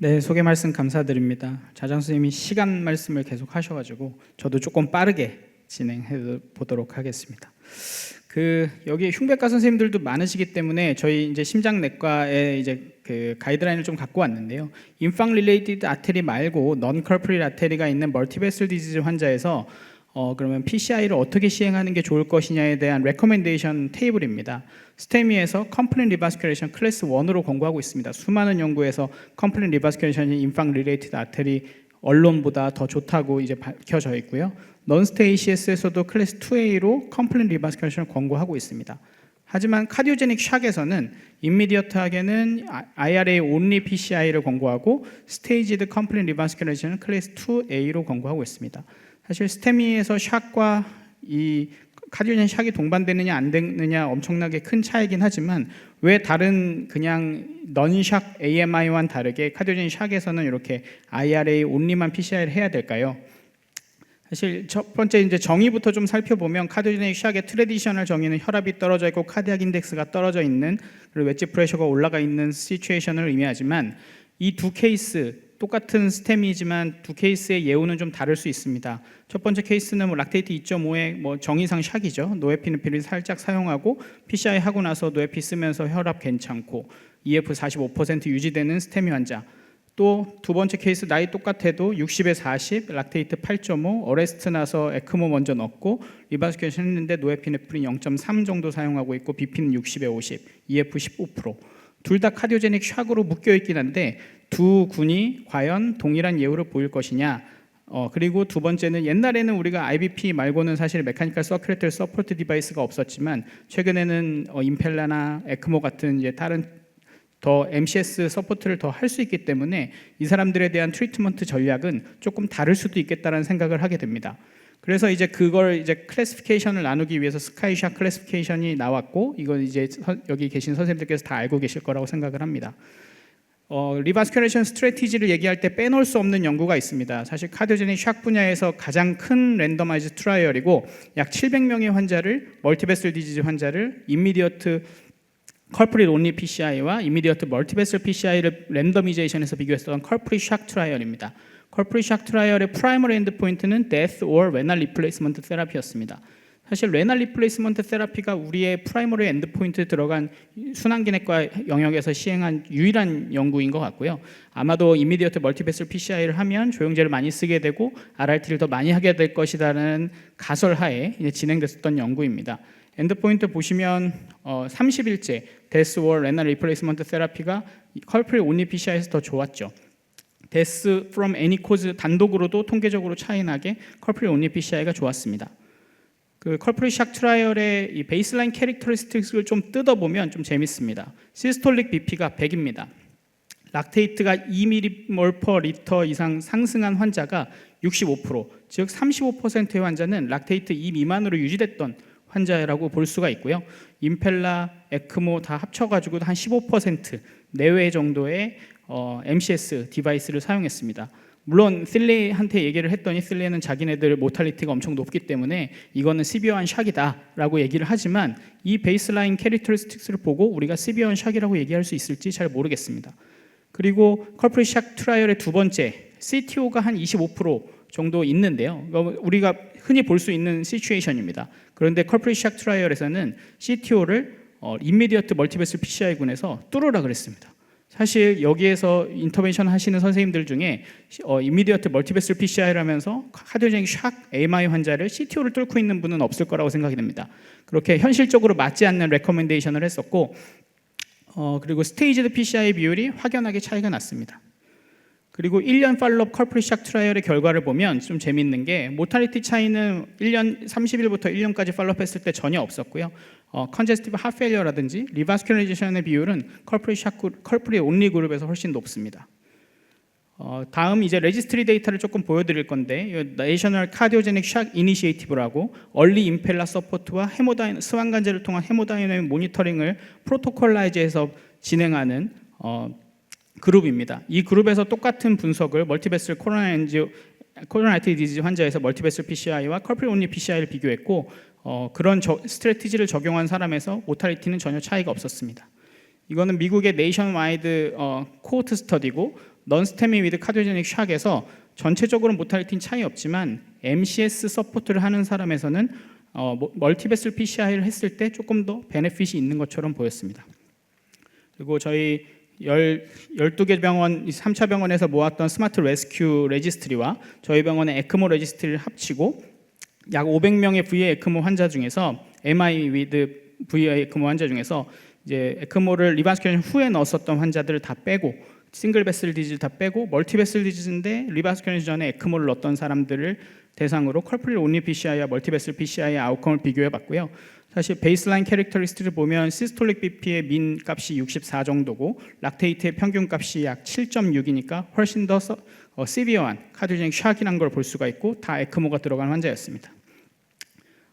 네, 소개 말씀 감사드립니다. 자장 선생님이 시간 말씀을 계속 하셔가지고 저도 조금 빠르게 진행해 보도록 하겠습니다. 여기 흉배과 선생님들도 많으시기 때문에 저희 이제 심장내과에 이제 가이드라인을 좀 갖고 왔는데요. 인farct related artery 말고 non-corporeal artery가 있는 multivessel disease 환자에서 그러면 PCI를 어떻게 시행하는 게 좋을 것이냐에 대한 레코멘데이션 테이블입니다. 스테미에서 컴플릿 리바스큘레이션 클래스 1으로 권고하고 있습니다. 수많은 연구에서 컴플릿 리바스큘레이션이 인farct related artery 언론보다 더 좋다고 이제 밝혀져 있고요. 넌스테이시스에서도 클래스 2A로 컴플릿 리바스큘레이션을 권고하고 있습니다. 하지만 카디오제닉 샥에서는 임미디어트하게는 IRA only PCI를 권고하고 스테이지드 컴플릿 리바스큘레이션은 클래스 2A로 권고하고 있습니다. 사실 스테미에서 샥과 이 카디오제닉 샥이 동반되느냐 안 되느냐 엄청나게 큰 차이긴 하지만 왜 다른 그냥 넌샥 AMI와는 다르게 카디오제닉 샥에서는 이렇게 IRA only만 PCI를 해야 될까요? 사실 첫 번째 이제 정의부터 좀 살펴보면 카디오제닉 샥의 트레디셔널 정의는 혈압이 떨어져 있고 카디악 인덱스가 떨어져 있는 그리고 웨지 프레셔가 올라가 있는 시츄에이션을 의미하지만 이 두 케이스 똑같은 스템이지만 두 케이스의 예우는 좀 다를 수 있습니다. 첫 번째 케이스는 락테이트 2.5의 정의상 샥이죠. 노에피네프린을 살짝 사용하고 PCI 하고 나서 노에피 쓰면서 혈압 괜찮고 EF 45% 유지되는 스테미 환자. 또 두 번째 케이스 나이 똑같아도 60에 40, 락테이트 8.5, 어레스트 나서 에크모 먼저 넣고 리바스큘레이션 했는데 노에피네프린 0.3 정도 사용하고 있고 BP는 60에 50, EF 15%. 둘 다 카디오제닉 샥으로 묶여 있긴 한데 두 군이 과연 동일한 예우를 보일 것이냐. 그리고 두 번째는 옛날에는 우리가 IBP 말고는 사실 메카니컬 서큘레이터리 서포트 디바이스가 없었지만 최근에는 임펠라나 에크모 같은 이제 다른 더 MCS 서포트를 더 할 수 있기 때문에 이 사람들에 대한 트리트먼트 전략은 조금 다를 수도 있겠다라는 생각을 하게 됩니다. 그래서 이제 그걸 이제 클래시피케이션을 나누기 위해서 스카이샥 클래시피케이션이 나왔고 이건 이제 여기 계신 선생님들께서 다 알고 계실 거라고 생각을 합니다. 리바스큘레이션 스트래티지를 얘기할 때 빼놓을 수 없는 연구가 있습니다. 사실 카디오제닉 샥 분야에서 가장 큰 랜더마이즈 트라이얼이고 약 700명의 환자를 멀티베슬 디지즈 환자를 임미디어트 컬프릿 온리 PCI와 이미디어트 멀티베슬 PCI를 랜더미제이션에서 비교했던 컬프릿 샥 트라이얼입니다. 컬프릿 샥 트라이얼의 프라이머리 엔드포인트는 데스 or 레날 리플레이스먼트 테라피였습니다. 사실 레날 리플레이스먼트 테라피가 우리의 프라이머리 엔드포인트에 들어간 순환기내과 영역에서 시행한 유일한 연구인 것 같고요. 아마도 이미디어트 멀티베슬 PCI를 하면 조영제를 많이 쓰게 되고 RRT를 더 많이 하게 될 것이라는 가설하에 진행됐었던 연구입니다. 엔드포인트 보시면 30일째 데스 or 레날 리플레이스먼트 테라피가 컬프릿 온리 PCI에서 더 좋았죠. 데스 from any cause 단독으로도 통계적으로 차이나게 컬프릿 온리 PCI가 좋았습니다. 컬프릿 샥 트라이얼의 이 베이스라인 캐릭터리스틱을 좀 뜯어보면 좀 재밌습니다. 시스톨릭 BP가 100입니다. 락테이트가 2mol/L 이상 상승한 환자가 65%, 즉 35%의 환자는 락테이트 2 미만으로 유지됐던 환자라고 볼 수가 있고요. 임펠라, 에크모 다 합쳐가지고 한 15% 내외 정도의 MCS 디바이스를 사용했습니다. 물론 실리한테 얘기를 했더니 실리는 자기네들 모탈리티가 엄청 높기 때문에 이거는 시비어한 샥이다라고 얘기를 하지만 이 베이스라인 캐릭터리스틱스를 보고 우리가 시비어한 샥이라고 얘기할 수 있을지 잘 모르겠습니다. 그리고 컬프릿 샥 트라이얼의 두 번째 CTO가 한 25% 정도 있는데요. 우리가 흔히 볼 수 있는 시츄에이션입니다. 그런데 컬프릿 샥 트라이얼에서는 CTO를 임미디어트 멀티베슬 PCI군에서 뚫으라 그랬습니다. 사실 여기에서 인터벤션 하시는 선생님들 중에 임미디어트 멀티베슬 PCI를 하면서 카디오제닉 샥 AMI 환자를 CTO를 뚫고 있는 분은 없을 거라고 생각이 됩니다. 그렇게 현실적으로 맞지 않는 레커멘데이션을 했었고 그리고 스테이지드 PCI 비율이 확연하게 차이가 났습니다. 그리고 1년 팔로업 컬프릿 샥 트라이얼의 결과를 보면 좀 재밌는 게 모탈리티 차이는 1년 30일부터 1년까지 팔로업했을 때 전혀 없었고요. 컨제스티브 하페일러라든지 리바스큘레이션의 비율은 컬프릿 온리 그룹에서 훨씬 높습니다. 다음 이제 레지스트리 데이터를 조금 보여드릴 건데 내셔널 카디오제닉 샥 이니시에이티브라고 얼리 임펠라 서포트와 스완관제를 통한 헤모다이내믹 모니터링을 프로토콜라이즈해서 진행하는 그룹입니다. 이 그룹에서 똑같은 분석을 멀티베슬 코로나 아르테리 디지즈 환자에서 멀티베슬 PCI와 컬프릿 온리 PCI를 비교했고 그런 스트래티지를 적용한 사람에서 모탈리티는 전혀 차이가 없었습니다. 이거는 미국의 네이션와이드 코호트 스터디고 non-STEMI with cardiogenic shock에서 전체적으로 모탈리티는 차이 없지만 MCS 서포트를 하는 사람에서는 멀티베슬 PCI를 했을 때 조금 더 베네핏이 있는 것처럼 보였습니다. 그리고 저희 12개 병원, 3차 병원에서 모았던 스마트 레스큐 레지스트리와 저희 병원의 에크모 레지스트리를 합치고 약 500명의 VA 에크모 환자 중에서 MI with VA 에크모 환자 중에서 이제 에크모를 리바스큐레이션 후에 넣었었던 환자들을 다 빼고 싱글 베슬 디지즈 다 빼고 멀티 베슬 디지즈인데 리바스큐레이션 전에 에크모를 넣었던 사람들을 대상으로 컬프릴 온리 PCI와 멀티 베슬 PCI의 아웃컴을 비교해 봤고요. 사실 베이스라인 캐릭터리스틱을 보면 시스톨릭 BP의 민 값이 64 정도고 락테이트의 평균 값이 약 7.6이니까 훨씬 더 시비어한 카디오제닉 샥이란 걸 볼 수가 있고 다 에크모가 들어간 환자였습니다.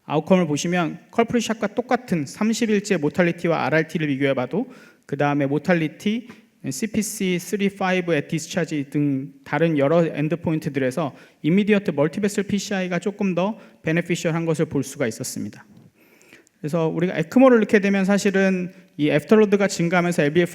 아웃컴을 보시면 컬프릴 샥과 똑같은 30일째 모탈리티와 RRT를 비교해 봐도 그 다음에 모탈리티, CPC, 3, 5, at discharge 등 다른 여러 엔드포인트들에서 이미디어트 멀티베슬 PCI가 조금 더 베네피셜한 것을 볼 수가 있었습니다. 그래서 우리가 에크모를 넣게 되면 사실은 이 애프터로드가 증가하면서 LV의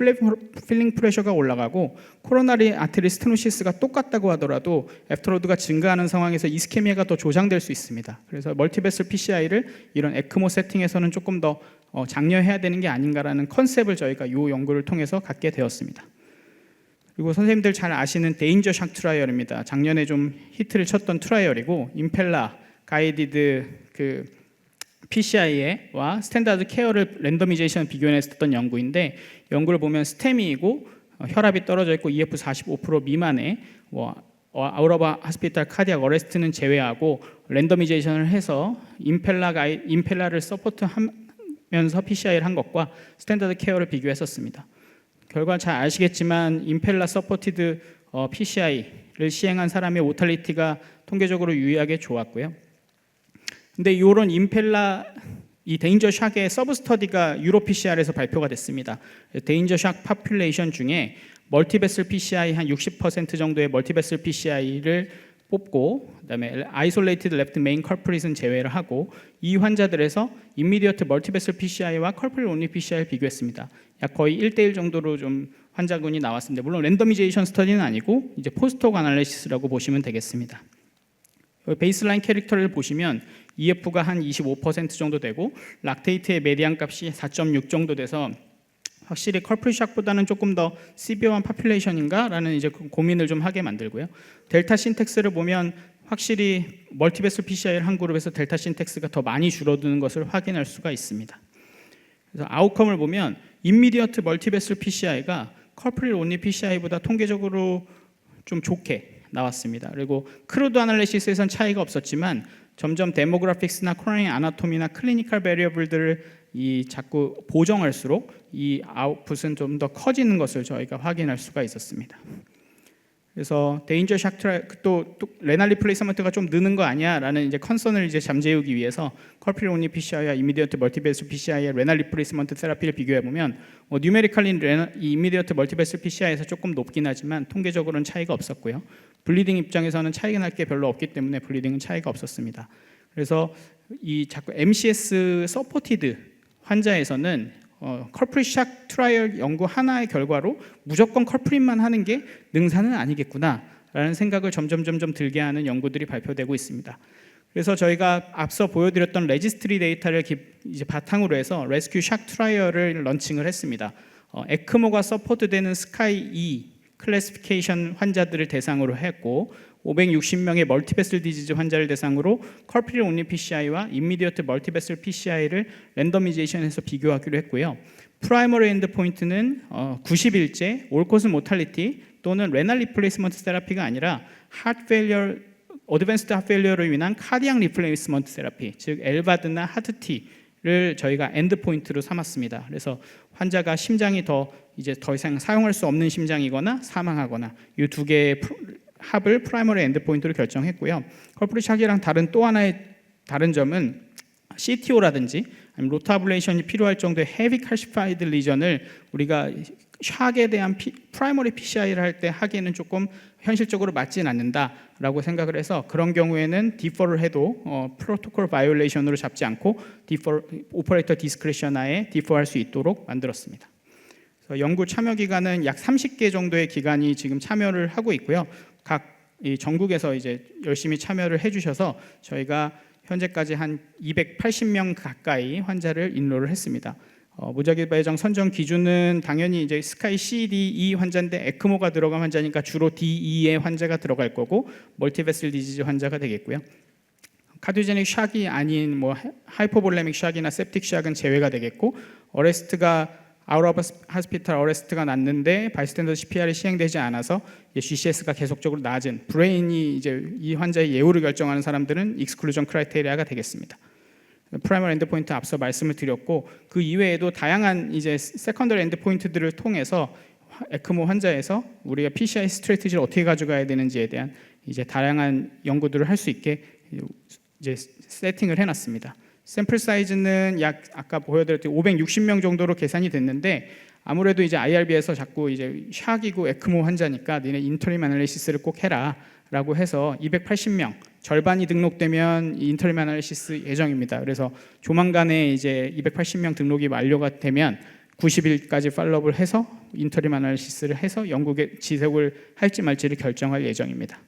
필링 프레셔가 올라가고 코로나리 아테리 스테노시스가 똑같다고 하더라도 애프터로드가 증가하는 상황에서 이스케미아가 더 조장될 수 있습니다. 그래서 멀티베슬 PCI를 이런 에크모 세팅에서는 조금 더 장려해야 되는 게 아닌가라는 컨셉을 저희가 이 연구를 통해서 갖게 되었습니다. 그리고 선생님들 잘 아시는 데인저 샥 트라이얼입니다. 작년에 좀 히트를 쳤던 트라이얼이고 임펠라 가이디드 PCI와 스탠다드 케어를 랜더미제이션 비교했었던 연구인데 연구를 보면 스테미이고 혈압이 떨어져 있고 EF 45% 미만의 아우러바 하스피탈 카디악 어레스트는 제외하고 랜더미제이션을 해서 임펠라를 서포트하면서 PCI를 한 것과 스탠다드 케어를 비교했었습니다. 결과 잘 아시겠지만 임펠라 서포티드 PCI를 시행한 사람의 모탈리티가 통계적으로 유의하게 좋았고요. 근데 이런 임펠라 이 데인저 샥의 서브 스터디가 유로 PCR에서 발표가 됐습니다. 데인저 샥 파퓰레이션 중에 멀티베슬 PCI 한 60% 정도의 멀티베슬 PCI를 뽑고 그다음에 아이솔레이티드 레프트 메인 컬프릿은 제외를 하고 이 환자들에서 이미디어트 멀티베슬 PCI와 컬프릿 온리 PCI를 비교했습니다. 약 거의 1대1 정도로 좀 환자군이 나왔습니다. 물론 랜더미제이션 스터디는 아니고 이제 포스트혹 아날리시스라고 보시면 되겠습니다. 베이스라인 캐릭터를 보시면 EF가 한 25% 정도 되고 락테이트의 메디안 값이 4.6 정도 돼서 확실히 컬프릿 샥보다는 조금 더 시비어한 파퓰레이션인가? 라는 이제 고민을 좀 하게 만들고요. 델타 신텍스를 보면 확실히 멀티베슬 PCI를 한 그룹에서 델타 신텍스가 더 많이 줄어드는 것을 확인할 수가 있습니다. 그래서 아웃컴을 보면 임미디어트 멀티베슬 PCI가 컬프릿 온리 PCI보다 통계적으로 좀 좋게 나왔습니다. 그리고 크루드 아날리시스에선 차이가 없었지만 점점 데모그래픽스나 코로나리 아나토미나 클리니컬 베리어블들을 자꾸 보정할수록 이 아웃풋은 좀 더 커지는 것을 저희가 확인할 수가 있었습니다. 그래서 데인저 샥 트라이 또 레날 리플레이스먼트가 좀 느는 거 아니야라는 이제 컨선을 이제 잠재우기 위해서 컬프릿 온리 PCI와 이미디어트 멀티베슬 PCI의 레날 리플레이스먼트 테라피를 비교해 보면 뉴메리컬리 이 이미디어트 멀티베슬 PCI에서 조금 높긴 하지만 통계적으로는 차이가 없었고요. 블리딩 입장에서는 차이가 날 게 별로 없기 때문에 블리딩은 차이가 없었습니다. 그래서 이 자꾸 MCS 서포티드 환자에서는 컬프릿 샥 트라이얼 연구 하나의 결과로 무조건 컬프릿만 하는 게 능사는 아니겠구나라는 생각을 점점 들게 하는 연구들이 발표되고 있습니다. 그래서 저희가 앞서 보여드렸던 레지스트리 데이터를 이제 바탕으로 해서 레스큐 샥 트라이얼을 런칭을 했습니다. 에크모가 서포트되는 스카이 2 클래시피케이션 환자들을 대상으로 했고 560명의 멀티베슬 디지즈 환자를 대상으로 컬프릿 온리 PCI와 임미디어트 멀티베슬 PCI를 랜더미제이션해서 비교하기로 했고요. 프라이머리 엔드 포인트는 90일째 올코스 모탈리티 또는 레날 리플레이스먼트 테라피가 아니라 하트 페일리어 어드밴스드 하트 페일리어로 인한 카디악 리플레이스먼트 테라피 즉 엘바드나 하트티를 저희가 엔드 포인트로 삼았습니다. 그래서 환자가 심장이 더 이상 사용할 수 없는 심장이거나 사망하거나 이 두 개의 합을 프라이머리 엔드포인트로 결정했고요. 컬프릿 샥이랑 또 하나의 다른 점은 CTO라든지 아니면 로타블레이션이 필요할 정도의 헤비 칼시파이드 리전을 우리가 샥에 대한 프라이머리 PCI를 할 때 하기에는 조금 현실적으로 맞지는 않는다라고 생각을 해서 그런 경우에는 디퍼를 해도 프로토콜 바이올레이션으로 잡지 않고 오퍼레이터 디스크레션하에 디퍼할 수 있도록 만들었습니다. 그래서 연구 참여 기관은 약 30개 정도의 기관이 지금 참여를 하고 있고요. 각 이 전국에서 이제 열심히 참여를 해주셔서 저희가 현재까지 한 280명 가까이 환자를 인로를 했습니다. 무작위 배정 선정 기준은 당연히 이제 스카이 CDE 환자인데 에크모가 들어간 환자니까 주로 DE의 환자가 들어갈 거고 멀티베슬 디지즈 환자가 되겠고요. 카디오제닉 샥이 아닌 뭐 하이포볼레믹 샥이나 septic 샥은 제외가 되겠고, 어레스트가 아웃 오브 하스피탈 어레스트가 났는데 바이스탠더 CPR이 시행되지 않아서 GCS가 계속적으로 낮은 브레인이 이제 이 환자의 예후를 결정하는 사람들은 익스클루전 크라이테리아가 되겠습니다. 프라이머리 엔드포인트 앞서 말씀을 드렸고, 그 이외에도 다양한 이제 세컨더리 엔드포인트들을 통해서 에크모 환자에서 우리가 PCI 스트래티지를 어떻게 가져가야 되는지에 대한 이제 다양한 연구들을 할 수 있게 이제 세팅을 해놨습니다. 샘플 사이즈는 약 아까 보여드렸듯이 560명 정도로 계산이 됐는데, 아무래도 이제 IRB에서 자꾸 이제 샥이고 에크모 환자니까 니네 인터림 애널리시스를 꼭 해라라고 해서 280명 절반이 등록되면 인터림 애널리시스 예정입니다. 그래서 조만간에 이제 280명 등록이 완료가 되면 90일까지 팔로우를 해서 인터림 애널리시스를 해서 연구에 지속을 할지 말지를 결정할 예정입니다.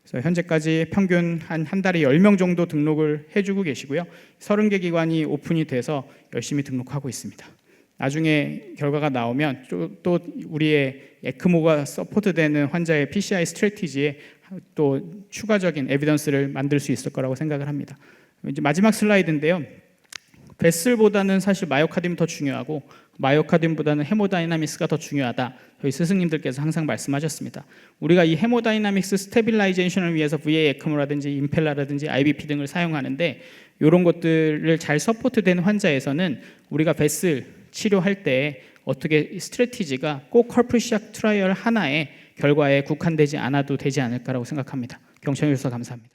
그래서 현재까지 평균 한 달에 10명 정도 등록을 해주고 계시고요. 30개 기관이 오픈이 돼서 열심히 등록하고 있습니다. 나중에 결과가 나오면 또 우리의 에크모가 서포트되는 환자의 PCI 스트래티지에 또 추가적인 에비던스를 만들 수 있을 거라고 생각을 합니다. 이제 마지막 슬라이드인데요. 베슬보다는 사실 마이오카디움이 더 중요하고 마이오카디움보다는 헤모다이나믹스가 더 중요하다. 저희 스승님들께서 항상 말씀하셨습니다. 우리가 이 헤모다이나믹스 스테빌라이제이션을 위해서 VA 에크모라든지 임펠라라든지 IBP 등을 사용하는데, 이런 것들을 잘 서포트된 환자에서는 우리가 베슬 치료할 때 어떻게 스트래티지가 꼭 컬프시악 트라이얼 하나의 결과에 국한되지 않아도 되지 않을까라고 생각합니다. 경청해 주셔서 감사합니다.